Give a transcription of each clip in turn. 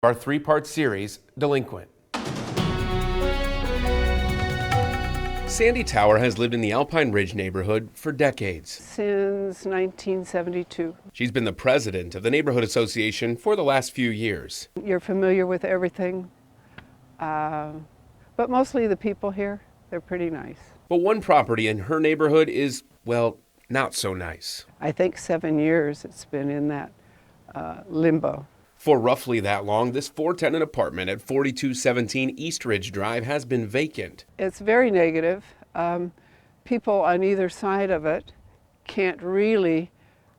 Our three-part series, Delinquent. Sandy Tower has lived in the Alpine Ridge neighborhood for decades. Since 1972. She's been the president of the neighborhood association for the last few years. You're familiar with everything, but mostly the people here, they're pretty nice. But one property in her neighborhood is, well, not so nice. I think 7 years it's been in that limbo. For roughly that long, this 4-tenant apartment at 4217 East Ridge Drive has been vacant. It's very negative. People on either side of it can't really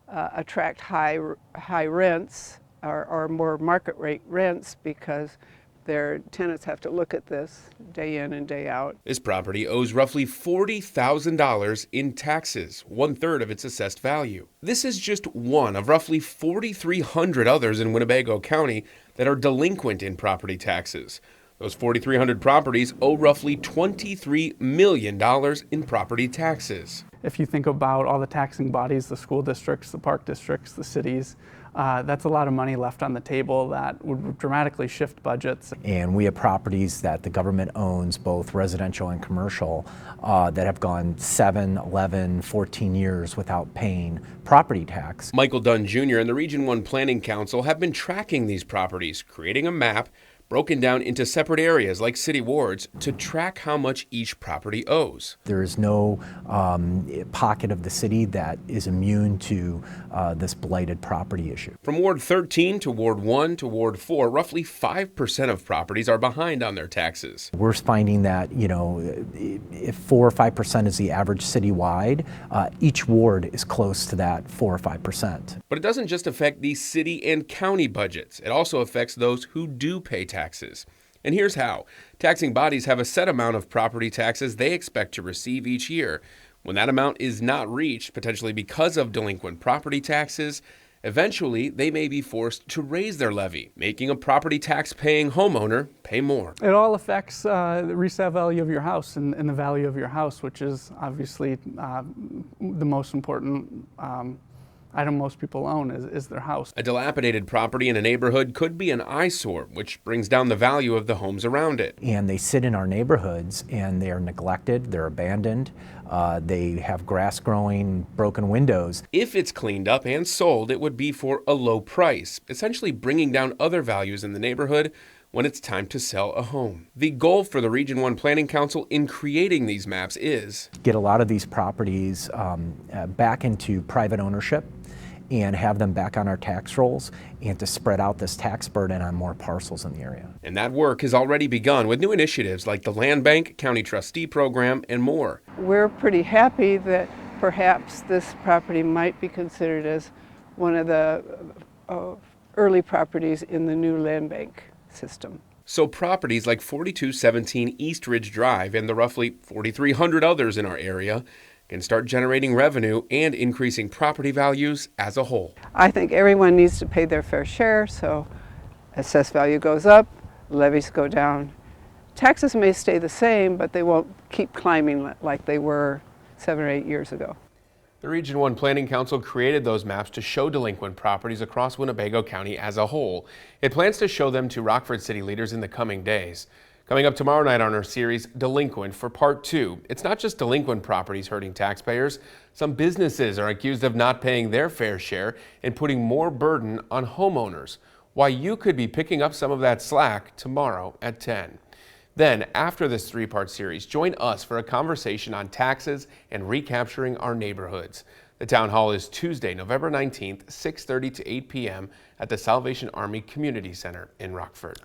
attract high rents or more market rate rents because their tenants have to look at this day in and day out. This property owes roughly $40,000 in taxes, 1/3 of its assessed value. This is just one of roughly 4,300 others in Winnebago County that are delinquent in property taxes. Those 4,300 properties owe roughly $23 million in property taxes. If you think about all the taxing bodies, the school districts, the park districts, the cities, that's a lot of money left on the table that would dramatically shift budgets. And we have properties that the government owns, both residential and commercial, that have gone 7, 11, 14 years without paying property tax. Michael Dunn Jr. and the Region 1 Planning Council have been tracking these properties, creating a map broken down into separate areas like city wards to track how much each property owes. There is no pocket of the city that is immune to this blighted property issue. From Ward 13 to Ward 1 to Ward 4, roughly 5% of properties are behind on their taxes. We're finding that, if 4 or 5% is the average citywide, each ward is close to that 4 or 5%. But it doesn't just affect the city and county budgets. It also affects those who do pay taxes. And here's how. Taxing bodies have a set amount of property taxes they expect to receive each year. When that amount is not reached, potentially because of delinquent property taxes, eventually they may be forced to raise their levy, making a property tax-paying homeowner pay more. It all affects the resale value of your house and the value of your house, which is obviously the most important item most people own is their house. A dilapidated property in a neighborhood could be an eyesore, which brings down the value of the homes around it. And they sit in our neighborhoods and they are neglected, they're abandoned, they have grass growing, broken windows. If it's cleaned up and sold, it would be for a low price, essentially bringing down other values in the neighborhood when it's time to sell a home. The goal for the Region 1 Planning Council in creating these maps is get a lot of these properties back into private ownership and have them back on our tax rolls and to spread out this tax burden on more parcels in the area. And that work has already begun with new initiatives like the Land Bank, County Trustee Program, and more. We're pretty happy that perhaps this property might be considered as one of the early properties in the new land bank system. So properties like 4217 East Ridge Drive and the roughly 4,300 others in our area can start generating revenue and increasing property values as a whole. I think everyone needs to pay their fair share, so assessed value goes up, levies go down. Taxes may stay the same, but they won't keep climbing like they were 7 or 8 years ago. The Region 1 Planning Council created those maps to show delinquent properties across Winnebago County as a whole. It plans to show them to Rockford city leaders in the coming days. Coming up tomorrow night on our series, Delinquent, for Part 2. It's not just delinquent properties hurting taxpayers. Some businesses are accused of not paying their fair share and putting more burden on homeowners. Why you could be picking up some of that slack tomorrow at 10. Then, after this 3-part series, join us for a conversation on taxes and recapturing our neighborhoods. The town hall is Tuesday, November 19th, 6:30 to 8 p.m. at the Salvation Army Community Center in Rockford.